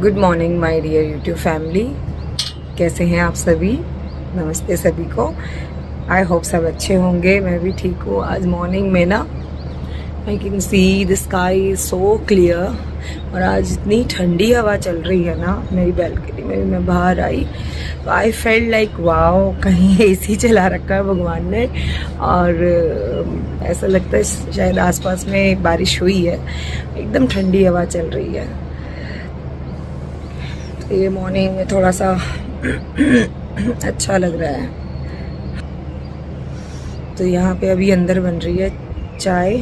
Good morning my dear YouTube family, कैसे हैं आप सभी। नमस्ते सभी को। आई होप सब अच्छे होंगे। मैं भी ठीक हूँ। आज मॉर्निंग में ना I can see the sky is so clear और आज इतनी ठंडी हवा चल रही है ना मेरी बैल्कनी में। मैं बाहर आई तो आई फेल्ट लाइक वाओ, कहीं एसी चला रखा है भगवान ने और ऐसा लगता है शायद आसपास में बारिश हुई है। एकदम ठंडी हवा चल रही है। तो ये मॉर्निंग में थोड़ा सा अच्छा लग रहा है। तो यहाँ पे अभी अंदर बन रही है चाय,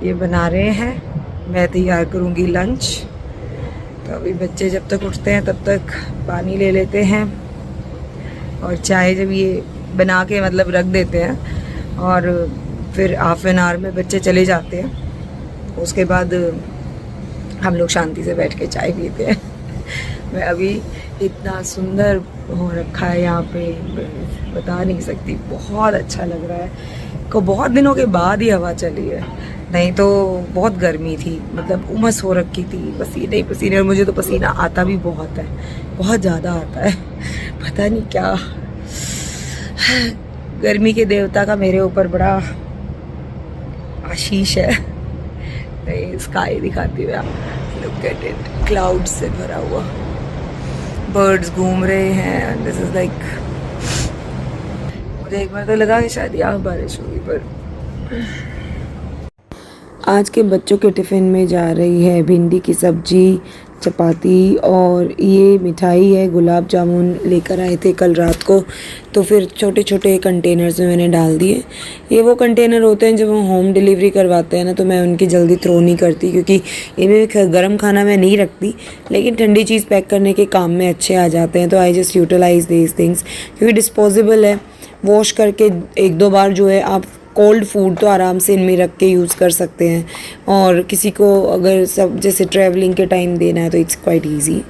ये बना रहे हैं। मैं तैयार करूँगी लंच। तो अभी बच्चे जब तक उठते हैं तब तक पानी ले लेते हैं और चाय जब ये बना के मतलब रख देते हैं और फिर हाफ एन आवर में बच्चे चले जाते हैं। उसके बाद हम लोग शांति से बैठ के चाय पीते हैं। मैं अभी इतना सुंदर हो रखा है यहाँ पे, बता नहीं सकती। बहुत अच्छा लग रहा है को बहुत दिनों के बाद ही हवा चली है, नहीं तो बहुत गर्मी थी, मतलब उमस हो रखी थी, पसीने पसीने। और मुझे तो पसीना आता भी बहुत है, बहुत ज़्यादा आता है। पता नहीं क्या गर्मी के देवता का मेरे ऊपर बड़ा आशीष है। स्काई दिखाती हुई आप लुक एट इट, क्लाउड से भरा हुआ, बर्ड्स घूम रहे हैं। दिस इज लाइक, मुझे एक बार तो लगा कि शायद यहाँ बारिश होगी, पर आज के बच्चों के टिफ़िन में जा रही है भिंडी की सब्जी, चपाती और ये मिठाई है। गुलाब जामुन लेकर आए थे कल रात को, तो फिर छोटे छोटे कंटेनर्स में मैंने डाल दिए। ये वो कंटेनर होते हैं जब हम होम डिलीवरी करवाते हैं ना, तो मैं उनकी जल्दी थ्रो नहीं करती, क्योंकि इनमें गर्म खाना मैं नहीं रखती, लेकिन ठंडी चीज़ पैक करने के काम में अच्छे आ जाते हैं। तो I just utilize this things, क्योंकि डिस्पोजेबल है। वॉश करके एक दो बार जो है आप कोल्ड फूड तो आराम से इनमें रख के यूज़ कर सकते हैं। और किसी को अगर सब जैसे ट्रैवलिंग के टाइम देना है तो इट्स क्वाइट इजी।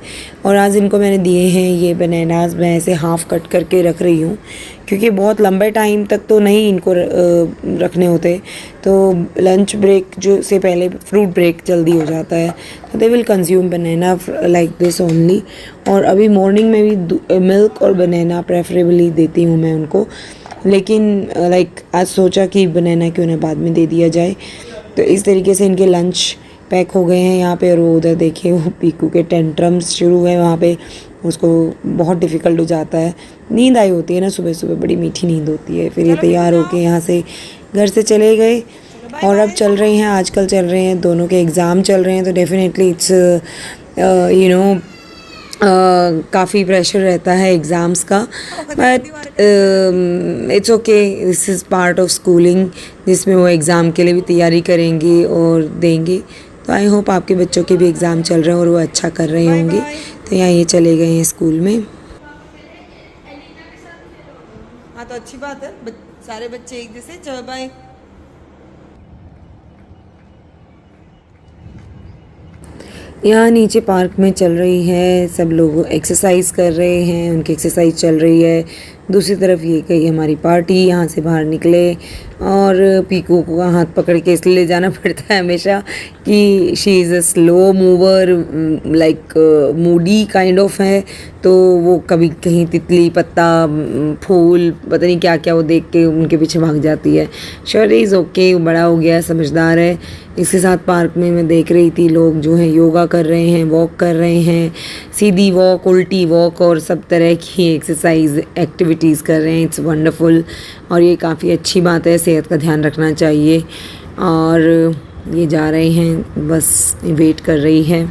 और आज इनको मैंने दिए हैं ये बनानास, मैं ऐसे हाफ़ कट करके रख रही हूँ, क्योंकि बहुत लंबे टाइम तक तो नहीं इनको रखने होते। तो लंच ब्रेक जो से पहले फ्रूट ब्रेक जल्दी हो जाता है, तो they will consume banana like this only. और अभी मॉर्निंग में भी मिल्क और बनाना प्रेफरेबली देती हूँ मैं उनको, लेकिन लाइक आज सोचा कि बनाना क्यों ना बाद में दे दिया जाए। तो इस तरीके से इनके लंच पैक हो गए हैं यहाँ पे। और उधर देखिए वो पीकू के टेंट्रम्स शुरू हैं वहाँ पे, उसको बहुत डिफ़िकल्ट हो जाता है। नींद आई होती है ना सुबह सुबह, बड़ी मीठी नींद होती है। फिर ये तैयार होके यहाँ से घर से चले गए और अब चल रहे हैं, आजकल चल रहे हैं दोनों के एग्ज़ाम चल रहे हैं। तो डेफिनेटली इट्स यू नो काफ़ी प्रेशर रहता है एग्ज़ाम्स का, but it's okay, this is part of schooling, जिसमें वो एग्ज़ाम के लिए भी तैयारी करेंगी और देंगे। तो आई होप आपके बच्चों के भी एग्ज़ाम चल रहे हैं और वो अच्छा कर रहे होंगे। तो यहाँ ये चले गए हैं स्कूल में। हाँ तो अच्छी बात है, सारे बच्चे एक जैसे। चलो बाय। यहाँ नीचे पार्क में चल रही है, सब लोग एक्सरसाइज कर रहे हैं, उनकी एक्सरसाइज चल रही है। दूसरी तरफ ये कही हमारी पार्टी, यहाँ से बाहर निकले और पीकू को हाथ पकड़ के इसलिए ले जाना पड़ता है हमेशा कि she is a slow mover, like moody kind of है। तो वो कभी कहीं तितली, पत्ता, फूल, पता नहीं क्या क्या वो देख के उनके पीछे भाग जाती है। श्योर इज़ ओके, बड़ा हो गया, समझदार है। इसके साथ पार्क में मैं देख रही थी लोग जो हैं योगा कर रहे हैं, वॉक कर रहे हैं, सीधी वॉक, उल्टी वॉक और सब तरह की एक्सरसाइज एक्टिविटीज़ कर रहे हैं। इट्स वंडरफुल और ये काफ़ी अच्छी बात है, सेहत का ध्यान रखना चाहिए। और ये जा रहे हैं, बस वेट कर रही है।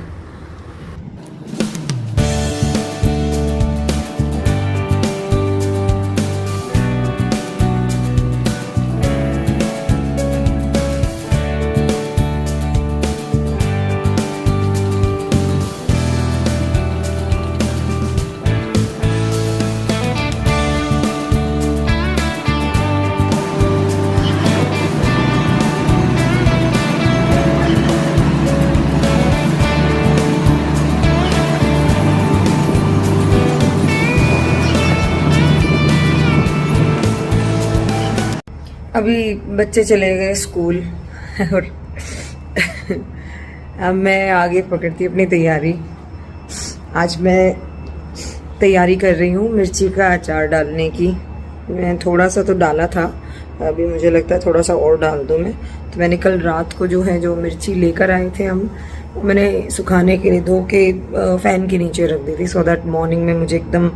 अभी बच्चे चले गए स्कूल और अब मैं आगे पकड़ती अपनी तैयारी। आज मैं तैयारी कर रही हूँ मिर्ची का अचार डालने की। मैं थोड़ा सा तो डाला था, अभी मुझे लगता है थोड़ा सा और डाल दूँ मैं। तो मैंने कल रात को जो है जो मिर्ची लेकर आए थे हम, वो मैंने सुखाने के लिए धो के फ़ैन के नीचे रख दी थी, सो दैट मॉर्निंग में मुझे एकदम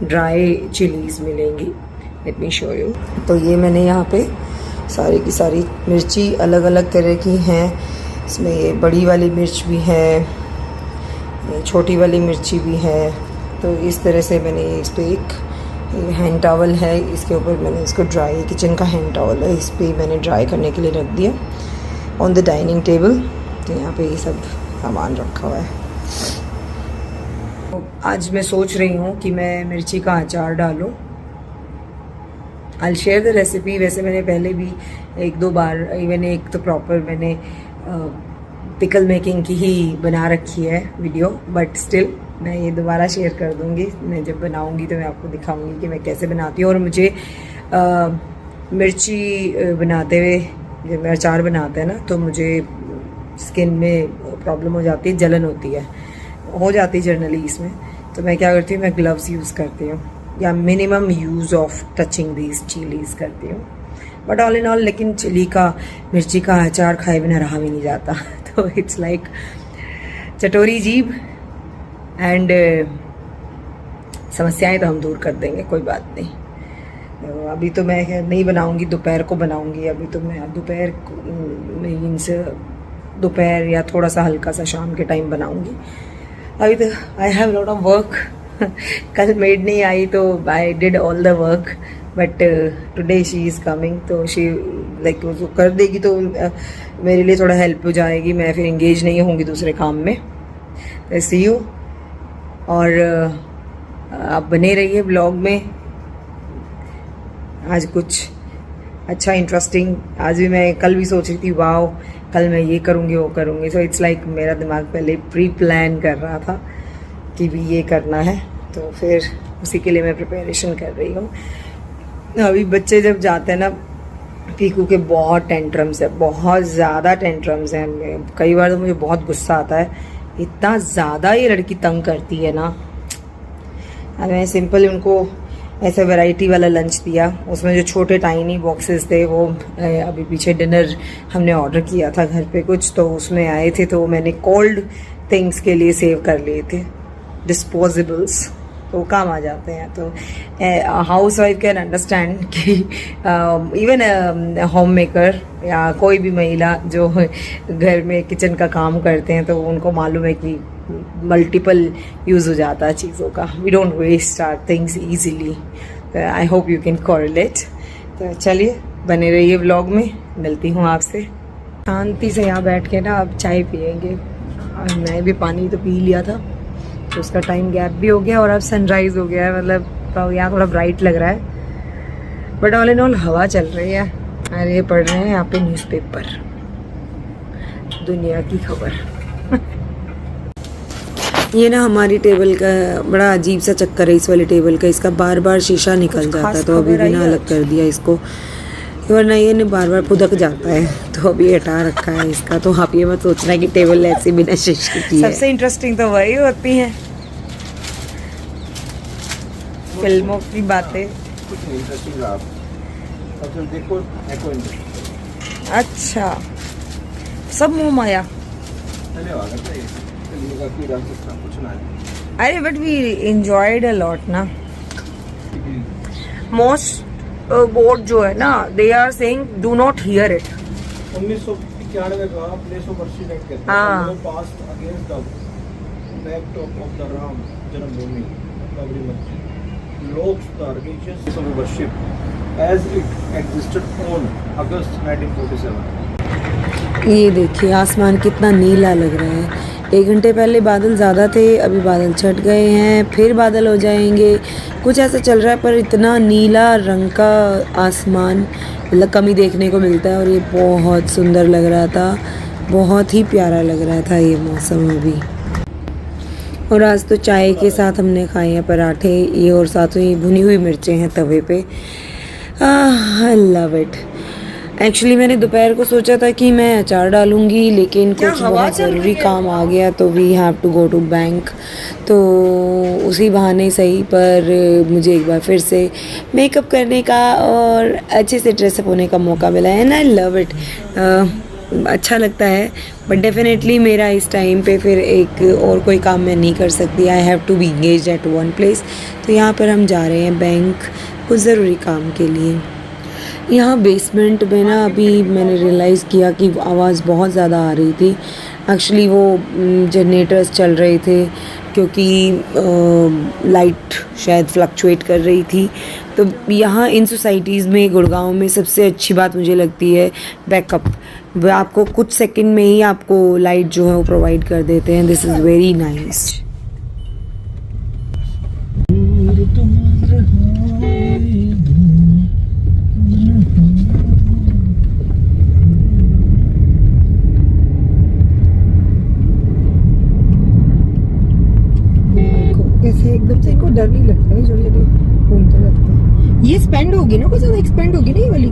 ड्राई चिलीज़ मिलेंगी। Let me show you. तो ये मैंने यहाँ पे सारी की सारी मिर्ची अलग अलग तरह की हैं। इसमें ये बड़ी वाली मिर्च भी है, ये छोटी वाली मिर्ची भी है। तो इस तरह से मैंने इस पर एक हैंड टॉवल है, इसके ऊपर मैंने इसको ड्राई, किचन का हैंड टॉवल है, इस पर मैंने ड्राई करने के लिए रख दिया ऑन द डाइनिंग टेबल। तो यहाँ पे ये सब सामान रखा हुआ है। तो आज मैं सोच रही हूँ कि मैं मिर्ची का अचार डालूँ। I share the recipe. वैसे मैंने पहले भी एक दो बार, इवन एक तो प्रॉपर मैंने पिकल मेकिंग की ही बना रखी है वीडियो, बट स्टिल मैं ये दोबारा शेयर कर दूँगी। मैं जब बनाऊँगी तो मैं आपको दिखाऊँगी कि मैं कैसे बनाती हूँ। और मुझे मिर्ची बनाते हुए, जब मैं अचार बनाते हैं ना, तो मुझे स्किन में प्रॉब्लम हो जाती है, जलन होती है, हो जाती है जनरली इसमें। तो मैं क्या करती हूँ, मैं ग्लव्स यूज़ करती हूँ या minimum use of touching these chillies करती हूँ। बट ऑल इन ऑल लेकिन चिली का, मिर्ची का अचार खाए बिना रहा भी नहीं जाता। तो इट्स लाइक चटोरी जीभ एंड समस्याएं तो हम दूर कर देंगे, कोई बात नहीं। तो अभी तो मैं नहीं बनाऊंगी, दोपहर को बनाऊंगी। अभी तो मैं दोपहर मीन्स दोपहर या थोड़ा सा हल्का सा शाम के टाइम बनाऊंगी। अभी तो I have lot of work. कल मेड नहीं आई तो I did all the work, but today she is coming, तो शी लाइक वो कर देगी तो मेरे लिए थोड़ा हेल्प हो जाएगी। मैं फिर इंगेज नहीं होंगी दूसरे काम में। सी यू। और आप बने रहिए ब्लॉग में। आज कुछ अच्छा इंटरेस्टिंग, आज भी मैं, कल भी सोच रही थी वाओ कल मैं ये करूँगी वो करूँगी। सो इट्स लाइक मेरा दिमाग पहले प्री प्लान कर रहा था कि भी ये करना है, तो फिर उसी के लिए मैं प्रिपरेशन कर रही हूँ। अभी बच्चे जब जाते हैं ना, पीकू के बहुत टेंट्रम्स है, बहुत ज़्यादा टेंट्रम्स हैं। कई बार तो मुझे बहुत गुस्सा आता है, इतना ज़्यादा ये लड़की तंग करती है ना। मैं सिंपल उनको ऐसे वैरायटी वाला लंच दिया, उसमें जो छोटे टाइनी बॉक्सेस थे वो अभी पीछे डिनर हमने ऑर्डर किया था घर पे कुछ, तो उसमें आए थे, तो मैंने कोल्ड थिंग्स के लिए सेव कर लिए थे, डिस्पोजेबल्स, तो काम आ जाते हैं। तो हाउस वाइफ कैन अंडरस्टैंड कि इवन होम मेकर या कोई भी महिला जो घर में किचन का काम करते हैं, तो उनको मालूम है कि मल्टीपल यूज़ हो जाता है चीज़ों का। We don't waste our things easily. I hope you can correlate. तो चलिए बने रहिए व्लॉग में, मिलती हूँ आपसे। शांति से यहाँ बैठ के ना अब चाय पियेंगे। और मैं भी पानी तो पी लिया था, तो उसका टाइम गैप भी हो गया और अब सनराइज़ हो गया है। मतलब यहाँ थोड़ा ब्राइट लग रहा है, बट ऑल इन ऑल हवा चल रही है। और ये पढ़ रहे हैं यहाँ पे न्यूज़पेपर, दुनिया की खबर। ये ना हमारी टेबल का बड़ा अजीब सा चक्कर है इस वाली टेबल का, इसका बार बार शीशा निकल जाता है, तो अभी भी ना अलग कर दिया इसको, वरना ये ना बार बार फुदक जाता है, तो अभी हटा रखा है इसका। तो आप ये मत सोचना कि टेबल ऐसी बिना शीशे की है। सबसे इंटरेस्टिंग तो वही होती है, फिल्मों की बातें। कुछ इंटरेस्टिंग आप देखो, अच्छा सब मुँह माया। अरे but we enjoyed a lot ना। मोस्ट बोर्ड जो है ना, they are saying do not hear it. 1991 का प्लेस ऑफ वर्शिप एक्ट कहते हाँ। हैं, past against the backdrop of the Ram Janmabhoomi Babri Masjid locks the religious of worship as it existed on August 1947। ये देखिए आसमान कितना नीला लग रहा है। 1 घंटे पहले बादल ज़्यादा थे, अभी बादल छट गए हैं, फिर बादल हो जाएंगे, कुछ ऐसा चल रहा है। पर इतना नीला रंग का आसमान मतलब कम ही देखने को मिलता है, और ये बहुत सुंदर लग रहा था, बहुत ही प्यारा लग रहा था ये मौसम अभी। और आज तो चाय के साथ हमने खाए हैं पराठे ये, और साथ ही भुनी हुई मिर्चें हैं तवे पे। I love it. एक्चुअली मैंने दोपहर को सोचा था कि मैं अचार डालूंगी, लेकिन कुछ बहुत ज़रूरी काम आ गया तो we have to go to bank. तो उसी बहाने सही पर मुझे एक बार फिर से मेकअप करने का और अच्छे से ड्रेसअप होने का मौका मिला है एंड आई लव इट। अच्छा लगता है, बट डेफिनेटली मेरा इस टाइम पे फिर एक और कोई काम मैं नहीं कर सकती। I have to be engaged at one place. तो यहाँ पर हम जा रहे हैं बैंक कुछ ज़रूरी काम के लिए। यहाँ बेसमेंट में ना अभी मैंने रियलाइज़ किया कि आवाज़ बहुत ज़्यादा आ रही थी। एक्चुअली वो जनरेटर्स चल रहे थे क्योंकि लाइट शायद फ्लक्चुएट कर रही थी। तो यहाँ इन सोसाइटीज़ में गुड़गांव में सबसे अच्छी बात मुझे लगती है बैकअप। वो आपको कुछ सेकंड में ही आपको लाइट जो है वो प्रोवाइड कर देते हैं। This is very nice. ऐसे एकदम से इनको डर नहीं लगता है, छोटे छोटे घूमते रहते हैं। ये स्पेंड होगी ना, कुछ ज़्यादा एक्सपेंड होगी ना ये वाली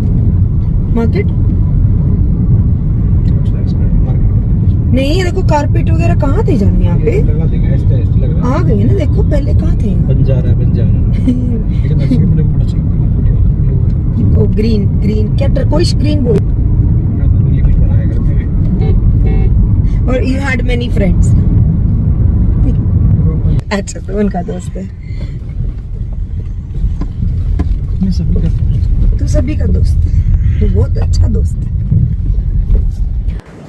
मार्केट। नहीं ये देखो कारपेट वगैरह कहाँ थे जाने यहाँ पे आ गए ना, देखो पहले कहाँ थे। ओ ग्रीन ग्रीन क्या टर्कोइश ग्रीन बोल। और यू हैड मेनी फ्रेंड्स। अच्छा तो उनका दोस्त है। तू सभी का दोस्त है, तू बहुत अच्छा दोस्त है।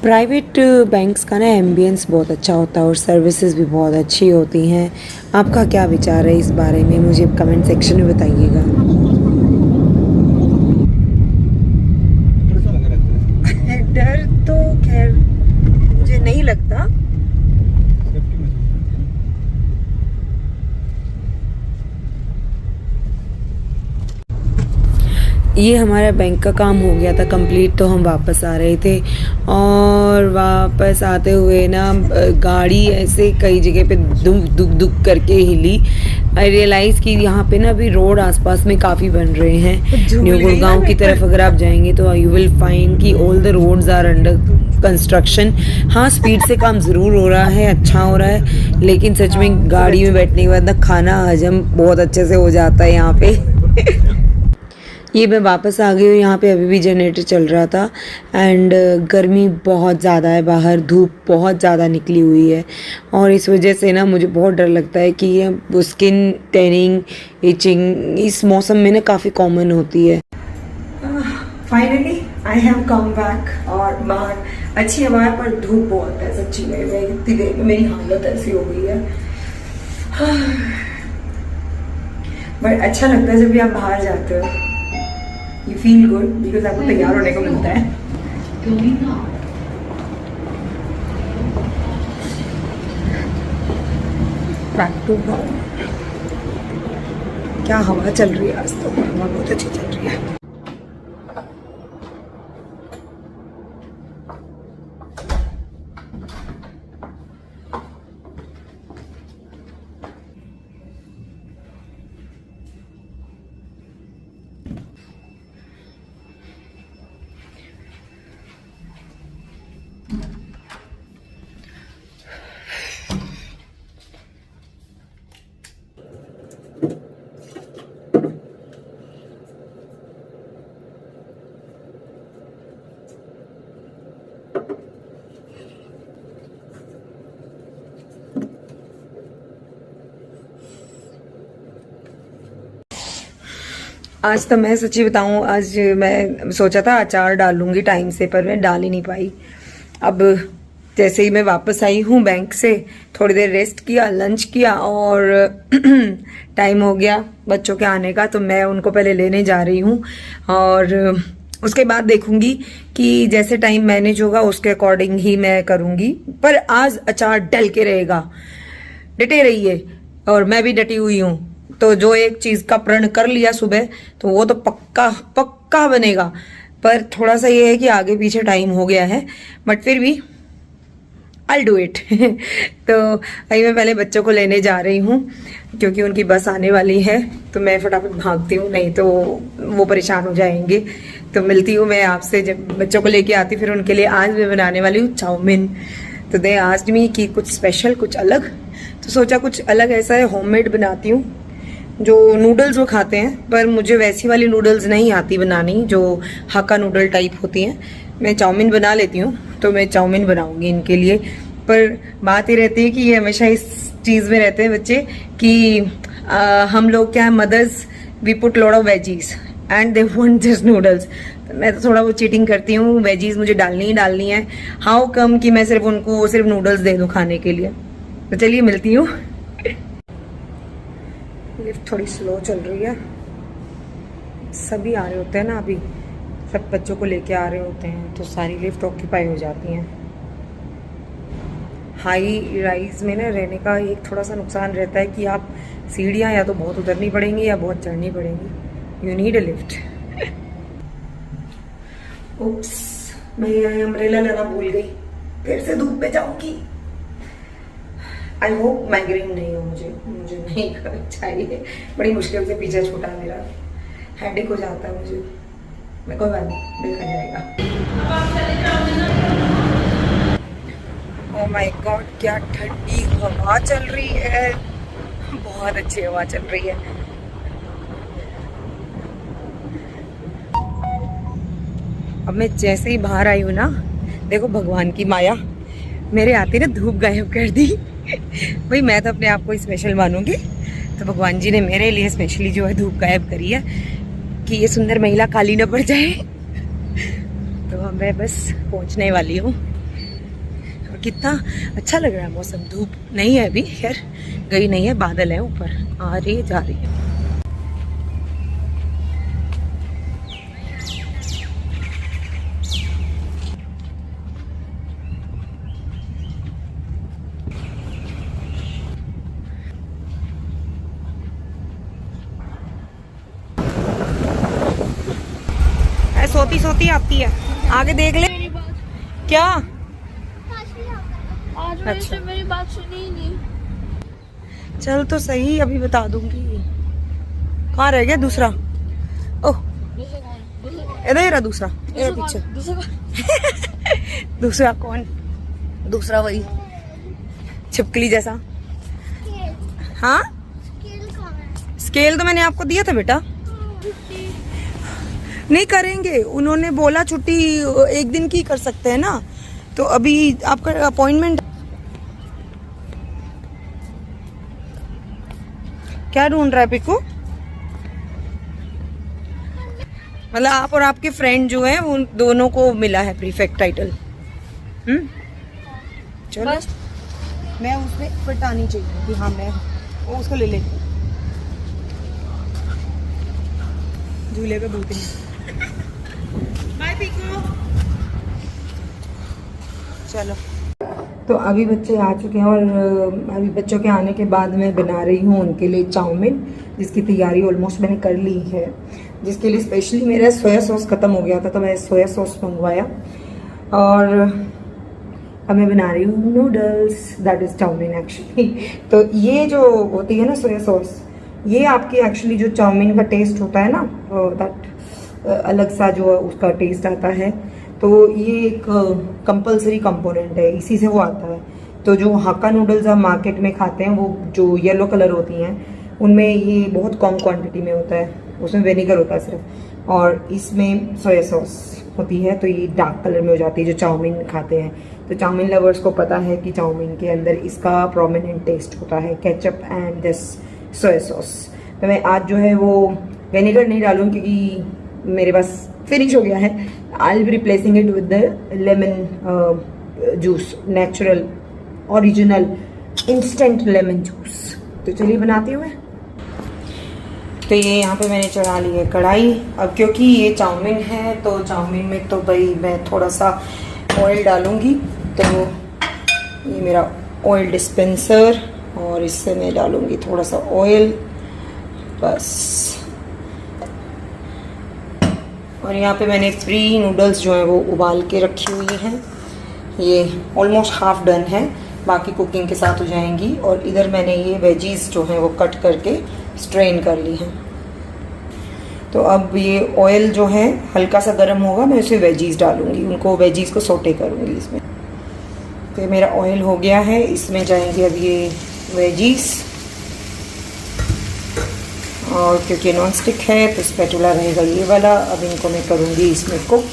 प्राइवेट बैंक्स का ना एम्बियंस बहुत अच्छा होता है और सर्विसेज भी बहुत अच्छी होती हैं। आपका क्या विचार है इस बारे में, मुझे कमेंट सेक्शन में बताइएगा। डर तो खैर मुझे नहीं लगता। ये हमारा बैंक का काम हो गया था कंप्लीट, तो हम वापस आ रहे थे और वापस आते हुए ना गाड़ी ऐसे कई जगह पे दुक दुक दुक करके हिली। आई रियलाइज़ कि यहाँ पे ना अभी रोड आसपास में काफ़ी बन रहे हैं। न्यू गुड़गांव की तरफ अगर आप जाएंगे तो यू विल फाइंड कि all the roads are under construction. हाँ स्पीड से काम ज़रूर हो रहा है, अच्छा हो रहा है, लेकिन सच में गाड़ी में बैठने के बाद ना खाना हजम बहुत अच्छे से हो जाता है यहाँ पे। ये मैं वापस आ गई हूँ। यहाँ पे अभी भी जनरेटर चल रहा था एंड गर्मी बहुत ज़्यादा है, बाहर धूप बहुत ज़्यादा निकली हुई है और इस वजह से ना मुझे बहुत डर लगता है कि ये स्किन टैनिंग, इचिंग इस मौसम में ना काफ़ी कॉमन होती है। Finally I have come back और बाहर अच्छी हवा है पर धूप बहुत है सच्ची में। मैं इतनी देर में मेरी हालत ऐसी हो गई है। बट अच्छा लगता है जब भी आप बाहर जाते हो। You feel good because आपको तैयार होने को मिलता है। Back to home। क्या हवा चल रही है आज तो, हवा बहुत अच्छी चल रही है। आज तो मैं सच्ची बताऊं, आज मैं सोचा था अचार डालूंगी टाइम से, पर मैं डाल ही नहीं पाई। अब जैसे ही मैं वापस आई हूँ बैंक से, थोड़ी देर रेस्ट किया, लंच किया और टाइम हो गया बच्चों के आने का, तो मैं उनको पहले लेने जा रही हूँ और उसके बाद देखूंगी कि जैसे टाइम मैनेज होगा उसके अकॉर्डिंग ही मैं करूंगी। पर आज अचार डल के रहेगा, डटे रहिए और मैं भी डटी हुई हूँ। तो जो एक चीज का प्रण कर लिया सुबह तो वो तो पक्का पक्का बनेगा। पर थोड़ा सा ये है कि आगे पीछे टाइम हो गया है, बट फिर भी आई डू इट। तो अभी मैं पहले बच्चों को लेने जा रही हूँ क्योंकि उनकी बस आने वाली है, तो मैं फटाफट भागती हूँ, नहीं तो वो परेशान हो जाएंगे। तो मिलती हूँ मैं आपसे जब बच्चों को लेके आती। फिर उनके लिए आज मैं बनाने वाली हूँ चाउमीन। तो दे आस्क्ड मी कि कुछ स्पेशल, कुछ अलग, तो सोचा कुछ अलग ऐसा है होममेड बनाती हूँ। जो नूडल्स वो खाते हैं, पर मुझे वैसी वाली नूडल्स नहीं आती बनानी जो हक्का नूडल टाइप होती हैं। मैं चाउमीन बना लेती हूँ, तो मैं चाउमीन बनाऊंगी इनके लिए। पर बात ये रहती है कि ये हमेशा इस चीज़ में रहते हैं बच्चे कि हम लोग क्या, mothers we put lot of veggies and they want just noodles. मैं तो थोड़ा वो चीटिंग करती हूँ, वेजीज मुझे डालनी ही डालनी है। हाउ कम कि मैं सिर्फ उनको सिर्फ नूडल्स दे दूँ खाने के लिए। तो चलिए मिलती हूँ। लिफ्ट थोड़ी स्लो चल रही है, सभी आ रहे होते हैं ना, अभी सब बच्चों को लेके आ रहे होते हैं, तो सारी लिफ्ट ऑक्यूपाई हो जाती हैं। हाई राइज में ना रहने का एक थोड़ा सा नुकसान रहता है कि आप सीढ़ियाँ या तो बहुत उतरनी पड़ेंगी या बहुत चढ़नी पड़ेंगी। You need a lift. Oops, मैं यहाँ अम्ब्रेला लेना भूल गई, फिर से धूप में जाऊंगी। आई होप माइग्रेन नहीं हो मुझे नहीं चाहिए। बड़ी मुश्किल से पीछे छूटा मेरा, हेडेक हो जाता है मुझे। मैं कोई बात नहीं, देखा जाएगा। ओह माय गॉड, क्या ठंडी हवा चल रही है, बहुत अच्छी हवा चल रही है। अब मैं जैसे ही बाहर आई हूँ ना, देखो भगवान की माया, मेरे आते ना धूप गायब कर दी। भाई मैं तो अपने आप को स्पेशल मानूंगी, तो भगवान जी ने मेरे लिए स्पेशली जो है धूप गायब करी है कि ये सुंदर महिला काली न पड़ जाए। तो मैं बस पहुंचने वाली हूँ। और कितना अच्छा लग रहा है मौसम, धूप नहीं है अभी, खैर गई नहीं है, बादल है ऊपर, आ रही है जा रही है। सोती सोती आती है, आगे देख ले। क्या आज मेरे से मेरी बात सुनी ही नहीं। चल तो सही, अभी बता दूंगी। कहाँ रह गया दूसरा? ओह इधर ही रहा दूसरा, ये पीछे। दूसरा कौन? दूसरा वही छिपकली जैसा। हाँ स्केल तो मैंने आपको दिया था बेटा। नहीं करेंगे, उन्होंने बोला छुट्टी एक दिन की कर सकते हैं ना, तो अभी आपका अपॉइंटमेंट। क्या ढूंढ रहा है पिकू? मतलब आप और आपके फ्रेंड जो है उन दोनों को मिला है प्रीफेक्ट टाइटल। चलो मैं उसमें फिट आनी चाहिए कि हाँ मैं, वो उसको ले ले, झूले पे बूतेंगे। बाय पिकू। चलो तो अभी बच्चे आ चुके हैं और अभी बच्चों के आने के बाद मैं बना रही हूँ उनके लिए चाउमीन, जिसकी तैयारी ऑलमोस्ट मैंने कर ली है। जिसके लिए स्पेशली मेरा सोया सॉस ख़त्म हो गया था, तो मैं सोया सॉस मंगवाया और अब मैं बना रही हूँ noodles, that is chow mein actually. तो ये जो होती है ना सोया सॉस, ये आपकी एक्चुअली जो चाउमीन का टेस्ट होता है ना, दैट अलग सा जो उसका टेस्ट आता है, तो ये एक कंपलसरी कंपोनेंट है, इसी से वो आता है। तो जो हक्का नूडल्स आप मार्केट में खाते हैं, वो जो येलो कलर होती हैं, उनमें ये बहुत कम क्वांटिटी में होता है, उसमें विनेगर होता है सिर्फ, और इसमें सोया सॉस होती है, तो ये डार्क कलर में हो जाती है जो चाउमीन खाते हैं। तो चाउमीन लवर्स को पता है कि चाउमीन के अंदर इसका प्रोमिनेंट टेस्ट होता है, ketchup and this soya sauce. तो मैं आज जो है वो विनेगर नहीं डालूंगी क्योंकि मेरे पास फिनिश हो गया है। I will be replacing it with the lemon juice, natural original instant lemon juice. तो चलिए बनाती हूँ मैं। तो ये यहाँ पे मैंने चढ़ा ली है कढ़ाई। अब क्योंकि ये चाउमीन है तो चाउमीन में तो भाई मैं थोड़ा सा ऑयल डालूंगी। तो ये मेरा ऑयल डिस्पेंसर, और इससे मैं डालूंगी थोड़ा सा ऑयल बस। और यहाँ पे मैंने 3 नूडल्स जो है वो उबाल के रखी हुई हैं। ये ऑलमोस्ट हाफ डन है, बाकी कुकिंग के साथ हो जाएंगी। और इधर मैंने ये वेजीज जो हैं वो कट करके स्ट्रेन कर ली हैं। तो अब ये ऑयल जो है हल्का सा गर्म होगा, मैं इसमें वेजीज डालूंगी, उनको वेजीज को सोटे करूंगी इसमें। तो मेरा ऑयल हो गया है, इसमें जाएंगे अब ये वेजीज। और क्योंकि नॉन स्टिक है तो स्पैटुला रहेगा ये वाला। अब इनको मैं करूँगी इसमें कुक।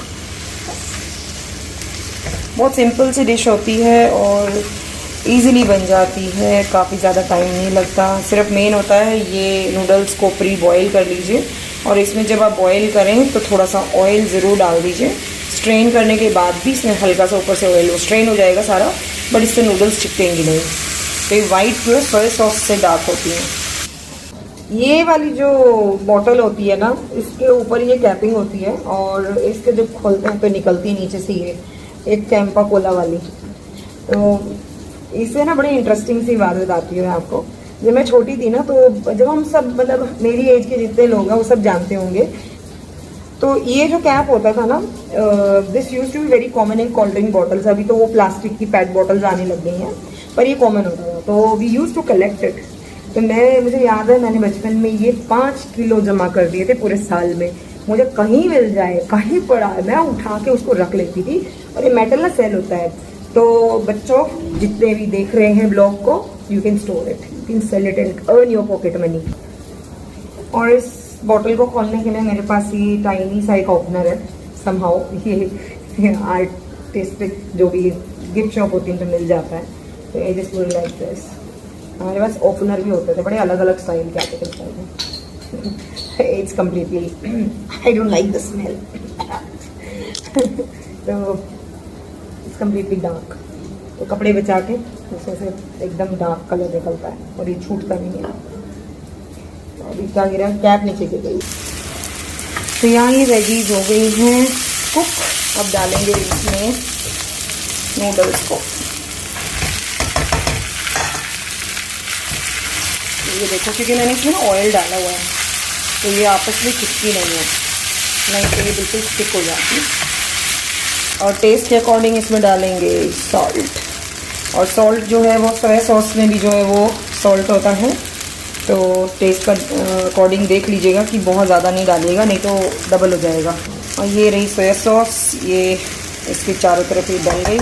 बहुत सिंपल सी डिश होती है और इजीली बन जाती है, काफ़ी ज़्यादा टाइम नहीं लगता। सिर्फ मेन होता है ये नूडल्स को प्री बॉईल कर लीजिए, और इसमें जब आप बॉईल करें तो थोड़ा सा ऑयल ज़रूर डाल दीजिए। स्ट्रेन करने के बाद भी इसमें हल्का सा ऊपर से ऑयल स्ट्रेन हो जाएगा सारा, बट इससे नूडल्स चिपकेंगी नहीं। तो ये वाइट जो है सोया सॉस से डार्क होती हैं। ये वाली जो बॉटल होती है ना, इसके ऊपर ये कैपिंग होती है, और इसके जब खोलते हैं तो निकलती है नीचे से ये एक कैंपा कोला वाली। तो इससे ना बड़ी इंटरेस्टिंग सी बात बताती हूँ मैं आपको। जब मैं छोटी थी ना, तो जब हम सब मतलब मेरी एज के जितने लोग हैं वो सब जानते होंगे, तो ये जो कैप होता था ना, this use to be very common in cold drink bottles. अभी तो वो प्लास्टिक की पैट बॉटल्स आने लग गई हैं, पर ये कॉमन होता था। तो we use to collect it. तो मुझे याद है मैंने बचपन में ये 5 किलो जमा कर दिए थे पूरे साल में। मुझे कहीं मिल जाए, कहीं पड़ा है, मैं उठा के उसको रख लेती थी। और ये मेटल ना सेल होता है, तो बच्चों जितने भी देख रहे हैं ब्लॉग को, you can store it, you can sell it and earn your pocket money. और इस बॉटल को खोलने के लिए मेरे पास ये टाइनी सा एक ओपनर है। समहाउ ये आर्टिस्टिक जो भी गिफ्ट शॉप होती है तो मिल जाता है। तो ये जस्ट वुड लाइक दिस। हमारे पास ओपनर भी होते थे, बड़े अलग अलग स्टाइल के आते थे। It's completely I don't like the smell. तो इट्स कम्प्लीटली डार्क। तो कपड़े बचा के उसमें से एकदम डार्क कलर निकलता है और ये छूटता नहीं है। तो अभी क्या गिरा, कैप नीचे गिर गई। तो यहाँ ये वेजीज हो गई हैं कुक। अब डालेंगे इसमें नूडल्स को। ये देखो, क्योंकि मैंने इसमें ना ऑयल डाला हुआ है तो ये आपस में चिपकी नहीं है, नहीं तो ये बिल्कुल स्टिक हो जाती है। और टेस्ट के अकॉर्डिंग इसमें डालेंगे सॉल्ट। और सॉल्ट जो है वो सोया सॉस में भी जो है वो सॉल्ट होता है, तो टेस्ट का अकॉर्डिंग देख लीजिएगा कि बहुत ज़्यादा नहीं डालिएगा, नहीं तो डबल हो जाएगा। और ये रही सोया सॉस, ये इसके चारों तरफ ये डल गई।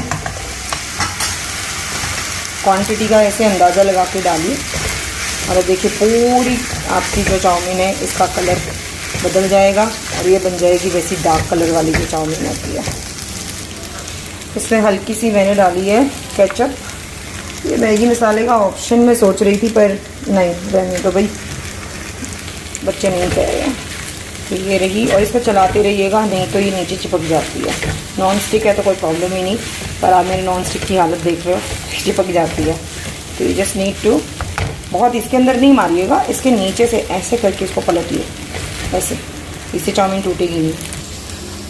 क्वांटिटी का ऐसे अंदाज़ा लगा के डालिए। और देखिए पूरी आपकी जो चाउमीन है इसका कलर बदल जाएगा और ये बन जाएगी वैसी डार्क कलर वाली जो चाउमीन आती है। इसमें हल्की सी मैंने डाली है केचप। ये मैगी मसाले का ऑप्शन में सोच रही थी, पर नहीं, रहने तो भाई, बच्चे नहीं कह रहे हैं। तो ये रही, और इसको चलाते रहिएगा, नहीं तो ये नीचे चिपक जाती है। नॉन स्टिक है तो कोई प्रॉब्लम ही नहीं, पर आप मेरे नॉन स्टिक की हालत देख रहे हो, चिपक जाती है। तो ये जस्ट नीड टू, बहुत इसके अंदर नहीं मारिएगा, इसके नीचे से ऐसे करके इसको पलटिए, ऐसे, इससे चाउमीन टूटेगी नहीं।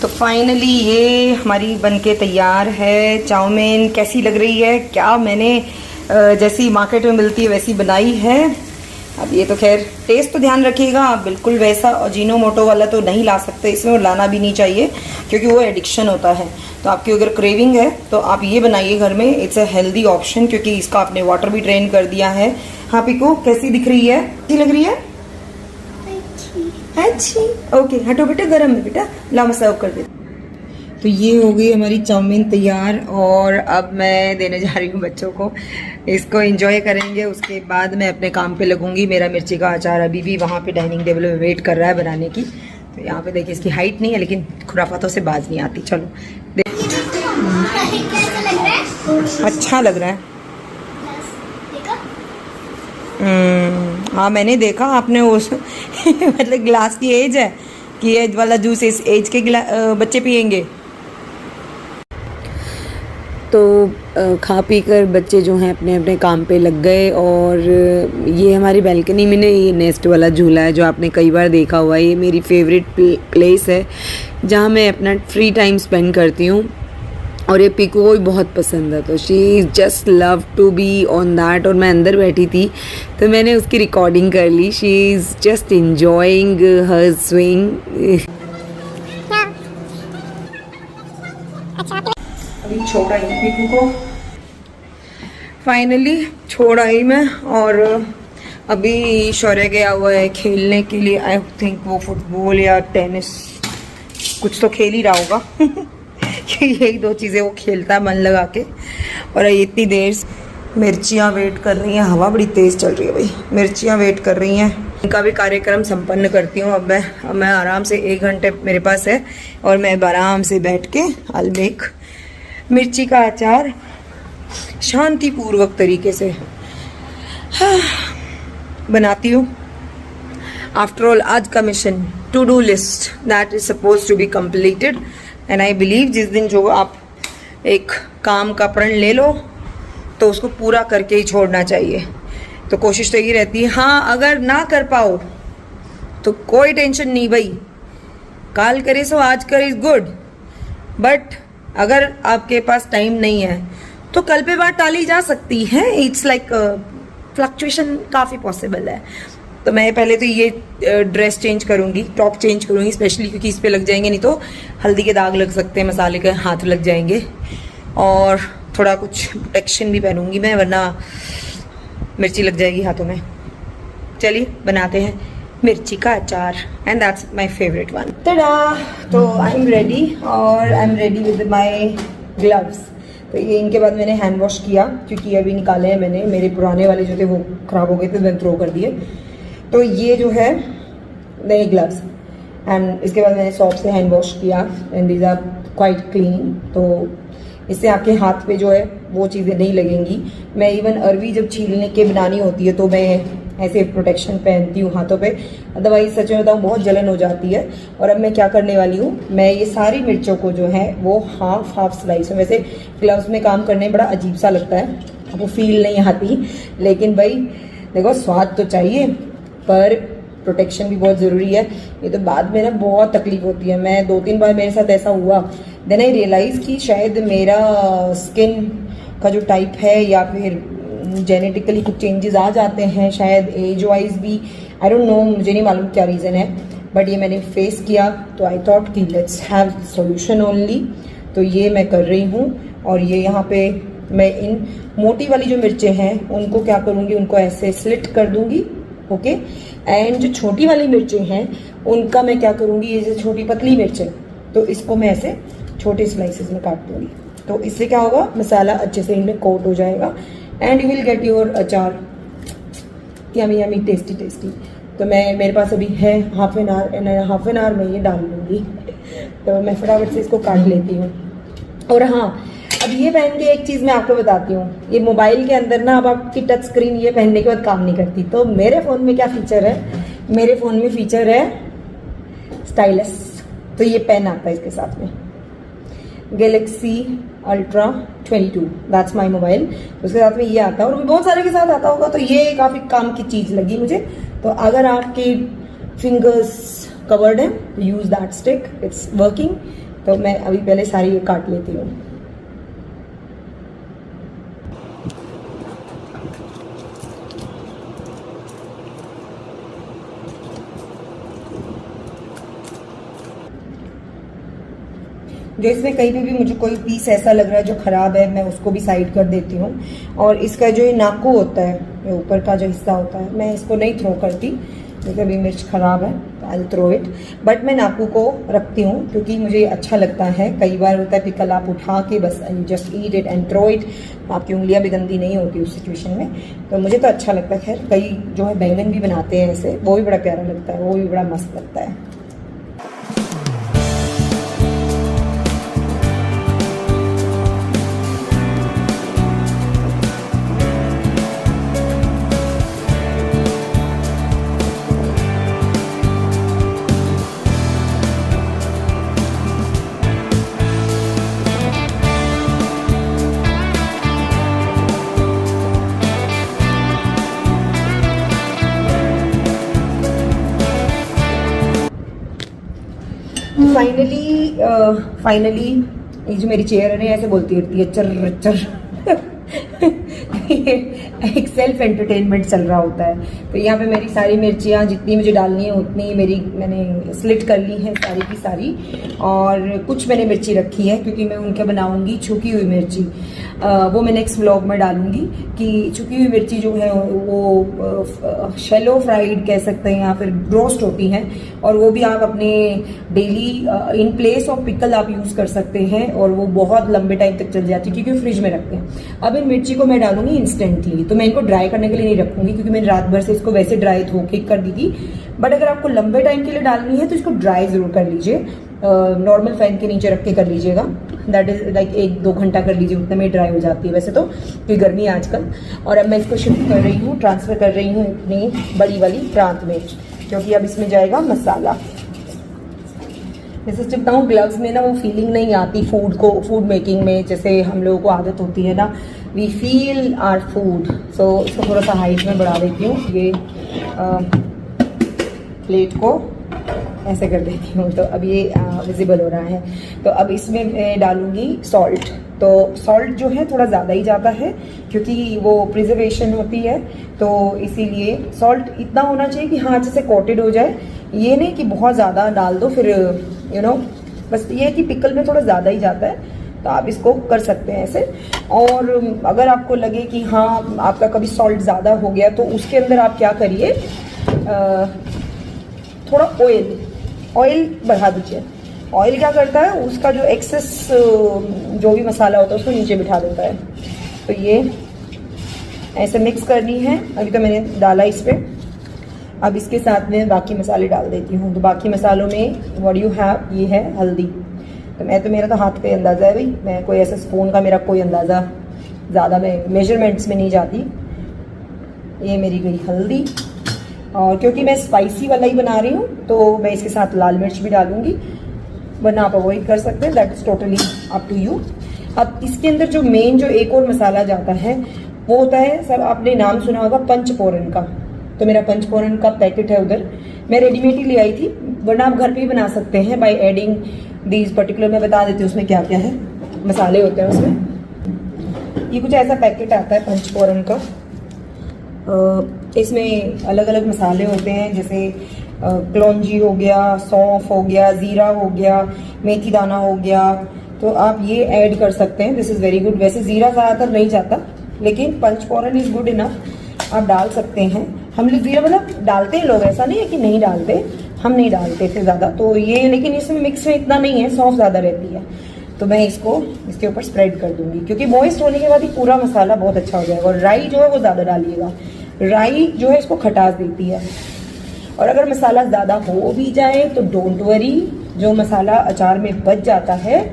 तो फाइनली ये हमारी बनके तैयार है चाउमीन। कैसी लग रही है? क्या मैंने जैसी मार्केट में मिलती है वैसी बनाई है? अब ये तो खैर टेस्ट तो ध्यान रखिएगा, आप बिल्कुल वैसा अजीनोमोटो वाला तो नहीं ला सकते इसमें, और लाना भी नहीं चाहिए क्योंकि वो एडिक्शन होता है। तो आपकी अगर क्रेविंग है तो आप ये बनाइए घर में, इट्स अ हेल्दी ऑप्शन, क्योंकि इसका आपने वाटर भी ड्रेन कर दिया है। हाँ पिको, कैसी दिख रही है? अच्छी लग रही है? अच्छी। ओके, हटो बेटा, गरम है बेटा, ला मैं सर्व कर देती। तो ये हो गई हमारी चाउमीन तैयार, और अब मैं देने जा रही हूँ बच्चों को। इसको एंजॉय करेंगे, उसके बाद मैं अपने काम पे लगूंगी। मेरा मिर्ची का अचार अभी भी वहाँ पे डाइनिंग टेबल में वेट कर रहा है बनाने की। तो यहाँ पे देखिए, इसकी हाइट नहीं है लेकिन खुराफातों से बाज नहीं आती। चलो अच्छा लग रहा है। हाँ मैंने देखा, आपने उस मतलब गिलास की एज है कि एज वाला जूस इस एज के बच्चे पियेंगे। तो खा पी कर बच्चे जो हैं अपने अपने काम पे लग गए। और ये हमारी बालकनी में ये नेस्ट वाला झूला है जो आपने कई बार देखा हुआ है। ये मेरी फेवरेट प्लेस है जहाँ मैं अपना फ्री टाइम स्पेंड करती हूँ, और ये पीकू को भी बहुत पसंद है। तो she just love to be on that. और मैं अंदर बैठी थी तो मैंने उसकी रिकॉर्डिंग कर ली। She is just enjoying her swing. अभी छोड़ आई पीकू को, फाइनली छोड़ आई मैं। और अभी शौर्य गया हुआ है खेलने के लिए। आई थिंक वो फुटबॉल या टेनिस कुछ तो खेल ही रहा होगा यही दो चीज़ें वो खेलता है मन लगा के। और इतनी देर मिर्चियाँ वेट कर रही हैं, हवा बड़ी तेज़ चल रही है भाई, मिर्चियाँ वेट कर रही हैं। इनका भी कार्यक्रम संपन्न करती हूँ। अब मैं आराम से 1 घंटे मेरे पास है और मैं आराम से बैठ के I'll make मिर्ची का अचार शांतिपूर्वक तरीके से बनाती हूँ। आफ्टर ऑल आज का mission to do list that is suppose to be completed and I believe जिस दिन जो आप एक काम का प्रण ले लो तो उसको पूरा करके ही छोड़ना चाहिए। तो कोशिश तो यही रहती है, हाँ अगर ना कर पाओ तो कोई टेंशन नहीं भाई, काल करे सो आज करे इज गुड। बट अगर आपके पास टाइम नहीं है तो कल पे बात टाली जा सकती है। इट्स लाइक फ्लक्चुएशन काफ़ी पॉसिबल है। तो मैं पहले तो ये ड्रेस चेंज करूँगी, टॉप चेंज करूँगी स्पेशली क्योंकि इस पे लग जाएंगे, नहीं तो हल्दी के दाग लग सकते हैं, मसाले के हाथ लग जाएंगे। और थोड़ा कुछ प्रोटेक्शन भी पहनूंगी मैं, वरना मिर्ची लग जाएगी हाथों में। चलिए बनाते हैं मिर्ची का अचार and that's my favourite one. Tada! तो आई एम रेडी और I am ready with my gloves. तो ये इनके बाद मैंने हैंड वॉश किया क्योंकि अभी निकाले हैं मैंने, मेरे पुराने वाले जो थे वो ख़राब हो गए थे, मैंने थ्रो कर दिए। तो ये जो है नए ग्लव्स एंड इसके बाद मैंने सॉप से हैंड वॉश किया and these are quite clean. तो इससे आपके हाथ पे जो है वो चीज़ें नहीं लगेंगी। मैं इवन अरवी जब छीलने के बनानी होती है तो मैं ऐसे प्रोटेक्शन पहनती हूँ हाथों पे, अदरवाइज सच में बताऊँ बहुत जलन हो जाती है। और अब मैं क्या करने वाली हूँ, मैं ये सारी मिर्चों को जो है वो हाफ स्लाइस में, वैसे ग्लव्स में काम करने में बड़ा अजीब सा लगता है, वो फील नहीं आती, लेकिन भाई देखो स्वाद तो चाहिए पर प्रोटेक्शन भी बहुत ज़रूरी है। ये तो बाद में ना बहुत तकलीफ होती है। मैं 2-3 बार मेरे साथ ऐसा हुआ, देन आई रियलाइज़ कि शायद मेरा स्किन का जो टाइप है या फिर जेनेटिकली कुछ चेंजेस आ जाते हैं, शायद एज वाइज भी, आई डोंट नो, मुझे नहीं मालूम क्या रीज़न है। बट ये मैंने फेस किया तो आई थॉट कि लेट्स हैव सॉल्यूशन ओनली। तो ये मैं कर रही हूँ। और ये यहाँ पे मैं इन मोटी वाली जो मिर्चें हैं उनको क्या करूँगी, उनको ऐसे स्लिट कर दूँगी, ओके। एंड जो छोटी वाली मिर्चें हैं उनका मैं क्या करूँगी, ये जो छोटी पतली मिर्चें, तो इसको मैं ऐसे छोटे स्लाइसेस में काट दूँगी। तो इससे क्या होगा, मसाला अच्छे से इनमें कोट हो जाएगा and you will get your अचार यमी यमी टेस्टी टेस्टी। तो मेरे पास अभी है हाफ एन आवर में ये डाल लूँगी। तो मैं फटाफट से इसको काट लेती हूँ। और हाँ, अब ये पहन के एक चीज़ मैं आपको बताती हूँ, ये मोबाइल के अंदर ना अब आपकी टच स्क्रीन ये पहनने के बाद काम नहीं करती। तो मेरे फ़ोन में क्या फ़ीचर है, मेरे फ़ोन में फ़ीचर है स्टाइलस। तो ये पेन आता है इसके साथ में, Galaxy ultra 22, that's my mobile. उसके साथ में ये आता है और भी बहुत सारे के साथ आता होगा। तो ये काफ़ी काम की चीज़ लगी मुझे। तो अगर आपके फिंगर्स कवर्ड हैं तो use that stick, it's working. तो मैं अभी पहले सारी ये काट लेती हूँ। जो इसमें कहीं पे भी मुझे कोई पीस ऐसा लग रहा है जो ख़राब है, मैं उसको भी साइड कर देती हूँ। और इसका जो ये नाकू होता है, ये ऊपर का जो हिस्सा होता है, मैं इसको नहीं थ्रो करती। जैसे अभी मिर्च ख़राब है तो आई थ्रो इट, बट मैं नाकू को रखती हूँ क्योंकि मुझे अच्छा लगता है। कई बार होता है पिकल आप उठा के बस just eat it and throw it, आपकी उंगलियाँ भी गंदी नहीं होती उस सिचुएशन में। तो मुझे तो अच्छा लगता है। खैर कई जो है बैंगन भी बनाते हैं ऐसे, वो भी बड़ा प्यारा लगता है, वो भी बड़ा मस्त लगता है। फाइनली ये जो मेरी चेयर है ना ऐसे बोलती रहती है चर चर एक सेल्फ एंटरटेनमेंट चल रहा होता है। तो यहाँ पे मेरी सारी मिर्चियाँ जितनी मुझे डालनी है उतनी मेरी मैंने स्लिट कर ली है सारी की सारी, और कुछ मैंने मिर्ची रखी है क्योंकि मैं उनके बनाऊंगी छुकी हुई मिर्ची। वो मैं नेक्स्ट व्लॉग में डालूंगी कि छुकी हुई मिर्ची जो है वो शैलो फ्राइड कह सकते हैं या फिर रोस्ट होती हैं, और वो भी आप अपने daily in place of pickle आप यूज़ कर सकते हैं और वो बहुत लंबे टाइम तक चल जाती है क्योंकि फ्रिज में रखते हैं। अब इन मिर्ची को मैं डालूंगी इंस्टेंटली, तो मैं इनको ड्राई करने के लिए नहीं रखूंगी क्योंकि मैंने रात भर से इसको वैसे ड्राई धो के कर दी थी। बट अगर आपको लंबे टाइम के लिए डालनी है तो इसको ड्राई जरूर कर लीजिए, नॉर्मल फैन के नीचे रख के कर लीजिएगा। दैट इज लाइक 1-2 घंटा कर लीजिए, उतने में ड्राई हो जाती है वैसे तो, क्योंकि गर्मी है आजकल। और अब मैं इसको शिफ्ट कर रही हूँ, ट्रांसफ़र कर रही हूँ अपनी बड़ी वाली प्रांत में, क्योंकि अब इसमें जाएगा मसाला। जैसे सच बताऊँ, ग्लव्स में ना वो फीलिंग नहीं आती फूड मेकिंग में, जैसे हम लोगों को आदत होती है ना, वी फील आर फूड। सो इसको थोड़ा सा हाइट में बढ़ा देती हूँ, ये प्लेट को ऐसे कर देती हूँ, तो अब ये विजिबल हो रहा है। तो अब इसमें मैं डालूंगी सॉल्ट। तो सॉल्ट जो है थोड़ा ज़्यादा ही जाता है क्योंकि वो प्रिजर्वेशन होती है, तो इसीलिए सॉल्ट इतना होना चाहिए कि हाँ अच्छे से कोटेड हो जाए। ये नहीं कि बहुत ज़्यादा डाल दो फिर बस ये है कि पिकल में थोड़ा ज़्यादा ही जाता है, तो आप इसको कर सकते हैं ऐसे। और अगर आपको लगे कि हाँ आपका कभी सॉल्ट ज़्यादा हो गया तो उसके अंदर आप क्या करिए, थोड़ा ऑयल बढ़ा दीजिए। ऑयल क्या करता है, उसका जो एक्सेस जो भी मसाला होता है उसको नीचे बिठा देता है। तो ये ऐसे मिक्स करनी है। अभी तो मैंने डाला इस पर, अब इसके साथ में बाकी मसाले डाल देती हूँ। तो बाकी मसालों में व्हाट यू हैव, ये है हल्दी। तो मेरा तो हाथ पे अंदाज़ा है भाई, मैं कोई ऐसा स्पून का मेरा कोई अंदाज़ा ज़्यादा मैं मेजरमेंट्स में नहीं जाती। ये मेरी गई हल्दी, और क्योंकि मैं स्पाइसी वाला ही बना रही हूँ तो मैं इसके साथ लाल मिर्च भी डालूंगी, वरना आप अवॉइड कर सकते हैं, that is totally up to you. अब इसके अंदर जो मेन जो एक और मसाला जाता है वो होता है, सब आपने नाम सुना होगा पंचफोरन का। तो मेरा पंचफोरन का पैकेट है उधर, मैं रेडीमेड ही ले आई थी, वरना आप घर पे ही बना सकते हैं बाय एडिंग दीज पर्टिकुलर। मैं बता देती हूँ उसमें क्या क्या है, मसाले होते हैं उसमें। ये कुछ ऐसा पैकेट आता है पंचफोरन का। इसमें अलग अलग मसाले होते हैं, जैसे कलौंजी हो गया, सौंफ हो गया, ज़ीरा हो गया, मेथी दाना हो गया। तो आप ये ऐड कर सकते हैं, दिस इज़ वेरी गुड। वैसे ज़ीरा ज़्यादातर नहीं जाता, लेकिन पंचफोरन इज़ गुड इनफ, आप डाल सकते हैं। हम लोग ज़ीरा मतलब डालते हैं लोग, ऐसा नहीं है कि नहीं डालते, हम नहीं डालते थे ज़्यादा तो ये, लेकिन इसमें मिक्स में इतना नहीं है, सौंफ ज़्यादा रहती है। तो मैं इसको इसके ऊपर स्प्रेड कर दूंगी, क्योंकि मॉइस्ट होने के बाद ही पूरा मसाला बहुत अच्छा हो जाएगा। और राई जो है वो ज़्यादा डालिएगा, राई जो है इसको खटास देती है। और अगर मसाला ज़्यादा हो भी जाए तो डोंट वरी, जो मसाला अचार में बच जाता है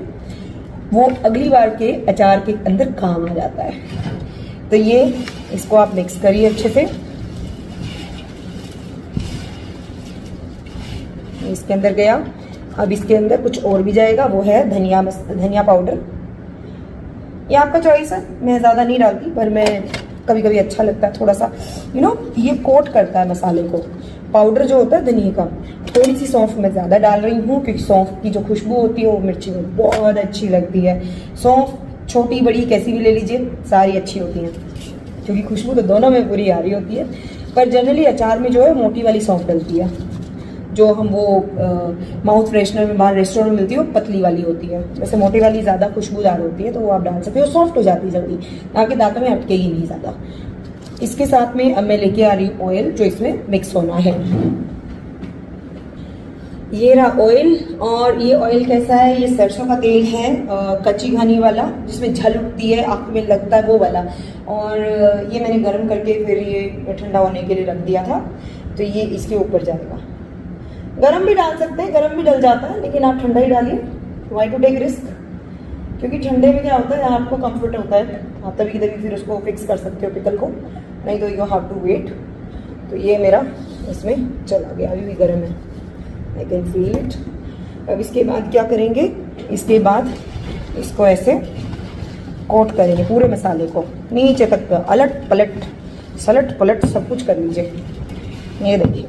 वो अगली बार के अचार के अंदर काम आ जाता है। तो ये इसको आप मिक्स करिए अच्छे से। इसके अंदर गया, अब इसके अंदर कुछ और भी जाएगा, वो है धनिया पाउडर। ये आपका चॉइस है, मैं ज़्यादा नहीं डालती, पर मैं कभी कभी अच्छा लगता है थोड़ा सा, ये कोट करता है मसाले को। पाउडर जो होता है धनिया का, थोड़ी सी सौंफ मैं ज़्यादा डाल रही हूँ क्योंकि सौंफ की जो खुशबू होती है वो मिर्ची में बहुत अच्छी लगती है। सौंफ छोटी बड़ी कैसी भी ले लीजिए, सारी अच्छी होती हैं, क्योंकि खुशबू तो दोनों में पूरी आ रही होती है। पर जनरली अचार में जो है मोटी वाली सौंफ डलती है, जो हम वो माउथ फ्रेशनर में बाहर रेस्टोरेंट में मिलती है, वो पतली वाली होती है। वैसे मोटी वाली ज़्यादा खुशबूदार होती है, तो वो आप डाल सकते हो, सॉफ्ट हो जाती है जल्दी, आपके दांतों में अटकेगी नहीं ज़्यादा। इसके साथ में अब मैं लेके आ रही हूँ ऑयल, जो इसमें मिक्स होना है। ये रहा ऑयल, और ये ऑयल कैसा है, ये सरसों का तेल है, कच्ची घानी वाला, जिसमें झल उठती है, आँख में लगता है वो वाला। और ये मैंने गर्म करके फिर ये ठंडा होने के लिए रख दिया था, तो ये इसके ऊपर जाएगा। गरम भी डाल सकते हैं, गरम भी डल जाता है, लेकिन आप ठंडा ही डालिए, वाई टू टेक रिस्क, क्योंकि ठंडे में क्या होता है, आपको कंफर्ट होता है, आप तभी फिर उसको फिक्स कर सकते हो पिकल को, नहीं तो यू हैव टू वेट। तो ये मेरा इसमें चला गया, अभी भी गर्म है, आई कैन फील इट। अब इसके बाद क्या करेंगे, इसके बाद इसको ऐसे कोट करेंगे पूरे मसाले को नीचे तक, अलट पलट सलट पलट सब कुछ कर लीजिए। ये देखिए,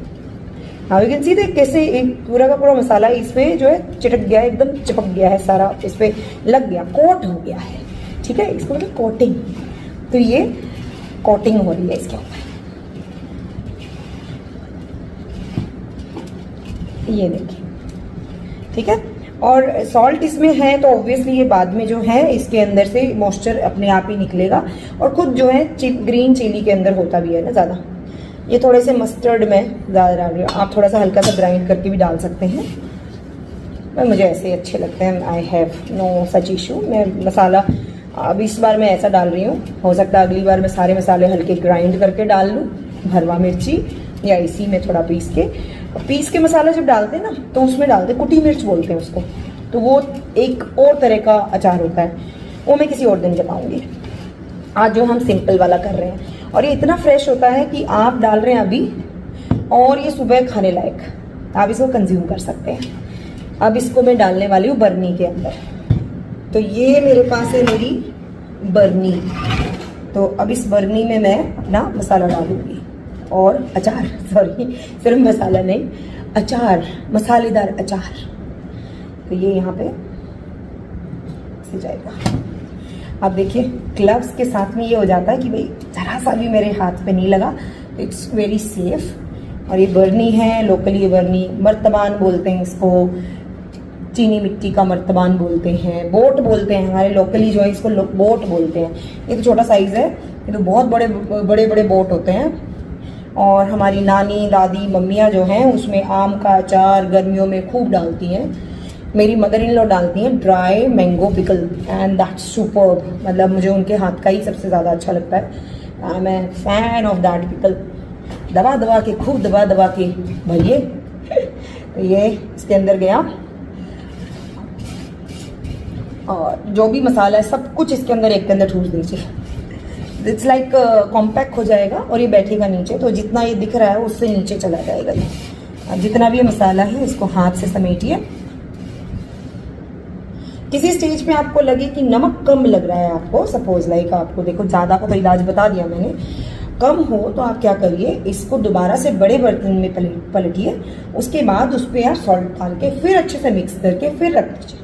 हाँ यू कैन सी देख कैसे एक पूरा का पूरा मसाला इसमें जो है चिटक गया है, एकदम चिपक गया है, सारा इस पर लग गया, कोट हो गया है, ठीक है, इसको मतलब कोटिंग। तो ये कोटिंग हो रही है इसके ऊपर। ये देखिए, ठीक है। और सॉल्ट इसमें है तो ऑब्वियसली ये बाद में जो है इसके अंदर से मॉइस्चर अपने आप ही निकलेगा, और खुद जो है ग्रीन चिली के अंदर होता भी है ना ज़्यादा। ये थोड़े से मस्टर्ड में ज़्यादा डाल रही हूँ, आप थोड़ा सा हल्का सा ग्राइंड करके भी डाल सकते हैं, पर मुझे ऐसे ही अच्छे लगते हैं। I have no such issue. मैं मसाला अब इस बार मैं ऐसा डाल रही हूँ, हो सकता है अगली बार मैं सारे मसाले हल्के ग्राइंड करके डाल लूँ, भरवा मिर्ची या इसी में थोड़ा पीस के मसाला जब डालते हैं ना तो उसमें डालते, कुटी मिर्च बोलते हैं उसको, तो वो एक और तरह का अचार होता है, वो मैं किसी और दिन बताऊंगी। आज जो हम सिंपल वाला कर रहे हैं, और ये इतना फ्रेश होता है कि आप डाल रहे हैं अभी और ये सुबह खाने लायक, आप इसको कंज्यूम कर सकते हैं। अब इसको मैं डालने वाली हूँ बर्नी के अंदर। तो ये मेरे पास है मेरी बर्नी, तो अब इस बर्नी में मैं अपना मसाला डालूंगी और अचार, सॉरी सिर्फ मसाला नहीं, अचार, मसालेदार अचार। तो ये यहाँ पे से जाएगा। आप देखिए ग्लव्स के साथ में ये हो जाता है कि भाई जरा सा भी मेरे हाथ पे नहीं लगा, इट्स वेरी सेफ। और ये बर्नी है, लोकली ये बर्नी मर्तबान बोलते हैं इसको, चीनी मिट्टी का मर्तबान बोलते हैं, बोट बोलते हैं हमारे लोकली जो है इसको बोट बोलते हैं। ये तो छोटा साइज़ है, ये तो बहुत बड़े बड़े बोट होते हैं। और हमारी नानी दादी मम्मियाँ जो हैं उसमें आम का अचार गर्मियों में खूब डालती हैं। मेरी मदर इन लॉ डालती हैं dry mango pickle, and that's superb. मतलब मुझे उनके हाथ का ही सबसे ज़्यादा अच्छा लगता है। I am a fan of that pickle. दबा दबा के, खूब दबा दबा के भरिए। तो ये इसके अंदर गया, और जो भी मसाला है सब कुछ इसके अंदर एक के अंदर ठूस दीजिए। इट्स लाइक कॉम्पैक्ट हो जाएगा और ये बैठेगा नीचे, तो जितना ये दिख रहा है उससे नीचे चला जाएगा ये। अब जितना भी ये मसाला है इसको हाथ से समेटिए। किसी स्टेज पे आपको लगे कि नमक कम लग रहा है आपको, सपोज लाइक आपको देखो ज़्यादा का तो इलाज बता दिया मैंने, कम हो तो आप क्या करिए, इसको दोबारा से बड़े बर्तन में पलटिए, उसके बाद उस पर आप सॉल्ट डाल के फिर अच्छे से मिक्स करके फिर रख दीजिए।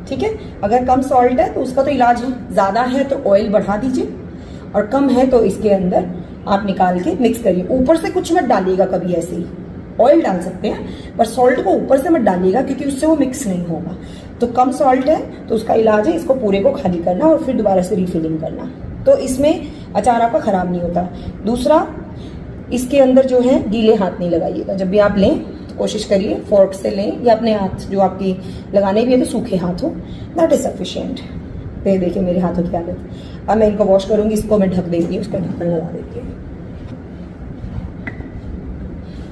ठीक है, अगर कम सॉल्ट है तो उसका तो इलाज है, ज़्यादा है तो ऑयल बढ़ा दीजिए, और कम है तो इसके अंदर आप निकाल के मिक्स करिए। ऊपर से कुछ मत डालिएगा कभी, ऐसे ही ऑयल डाल सकते हैं पर सॉल्ट को ऊपर से मत डालिएगा क्योंकि उससे वो मिक्स नहीं होगा। तो कम सॉल्ट है तो उसका इलाज है इसको पूरे को खाली करना और फिर दोबारा से रिफिलिंग करना, तो इसमें अचार आपका खराब नहीं होता। दूसरा, इसके अंदर जो है गीले हाथ नहीं लगाइएगा। जब भी आप लें तो कोशिश करिए फोर्क से लें, या अपने हाथ जो आपकी लगाने भी है तो सूखे हाथ हो, दैट इज सफिशिएंट। ये देखिए मेरे हाथों की हालत। अब मैं इनको वॉश करूंगी, इसको मैं ढक देती हूँ, उसका ढक्कन लगा देती हूँ।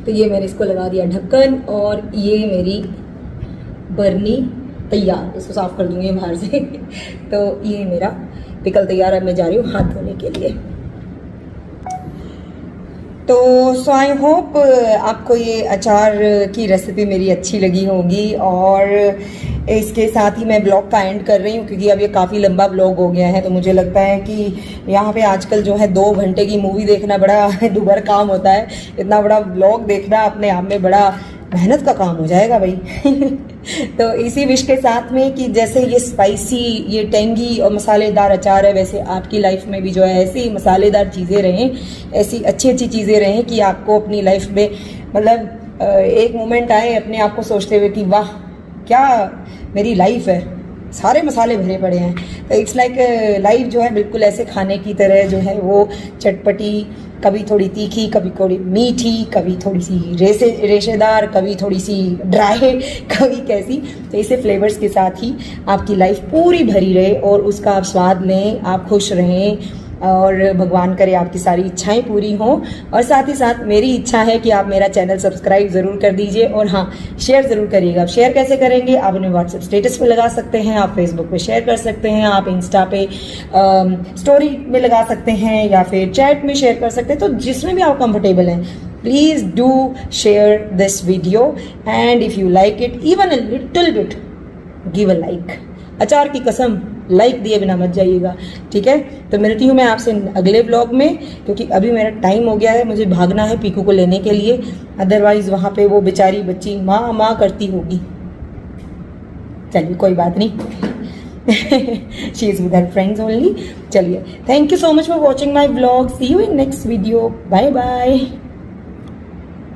तो ये मैंने इसको लगा दिया ढक्कन, और ये मेरी बर्नी तैयार। इसको साफ कर दूंगी बाहर से। तो ये मेरा पिकल तैयार। अब मैं जा रही हूँ हाथ धोने के लिए। तो सो आई होप आपको ये अचार की रेसिपी मेरी अच्छी लगी होगी, और इसके साथ ही मैं ब्लॉग का एंड कर रही हूँ क्योंकि अब ये काफ़ी लंबा ब्लॉग हो गया है। तो मुझे लगता है कि यहाँ पे आजकल जो है 2 घंटे की मूवी देखना बड़ा दुभर काम होता है। इतना बड़ा ब्लॉग देखना अपने आप में बड़ा मेहनत का काम हो जाएगा भाई। तो इसी विश के साथ में कि जैसे ये स्पाइसी, ये टेंगी और मसालेदार अचार है, वैसे आपकी लाइफ में भी जो है ऐसी मसालेदार चीज़ें रहें, ऐसी अच्छी अच्छी चीज़ें रहें कि आपको अपनी लाइफ में मतलब एक मोमेंट आए अपने आप को सोचते हुए कि वाह क्या मेरी लाइफ है, सारे मसाले भरे पड़े हैं। तो इट्स लाइक लाइफ जो है बिल्कुल ऐसे खाने की तरह जो है वो चटपटी, कभी थोड़ी तीखी, कभी थोड़ी मीठी, कभी थोड़ी सी रेशेदार, कभी थोड़ी सी ड्राई, कभी कैसी। तो इसे फ्लेवर्स के साथ ही आपकी लाइफ पूरी भरी रहे और उसका आप स्वाद लें, आप खुश रहें, और भगवान करे आपकी सारी इच्छाएं पूरी हों। और साथ ही साथ मेरी इच्छा है कि आप मेरा चैनल सब्सक्राइब ज़रूर कर दीजिए, और हाँ शेयर ज़रूर करिएगा। आप शेयर कैसे करेंगे? आप अपने व्हाट्सएप स्टेटस पे लगा सकते हैं, आप फेसबुक पे शेयर कर सकते हैं, आप इंस्टा पे स्टोरी में लगा सकते हैं, या फिर चैट में शेयर कर सकते हैं। तो जिसमें भी आप कंफर्टेबल हैं, please do share this video, and if you like it even a little bit, give a like. अचार की कसम, लाइक दिए बिना मत जाइएगा, ठीक है? तो मिलती हूँ मैं आपसे अगले व्लॉग में, क्योंकि अभी मेरा टाइम हो गया है, मुझे भागना है पीकू को लेने के लिए, अदरवाइज वहाँ पे वो बेचारी बच्ची माँ माँ करती होगी। चलिए कोई बात नहीं, she is with her friends only. चलिए, thank you so much for watching my vlog. See you in next video. Bye bye.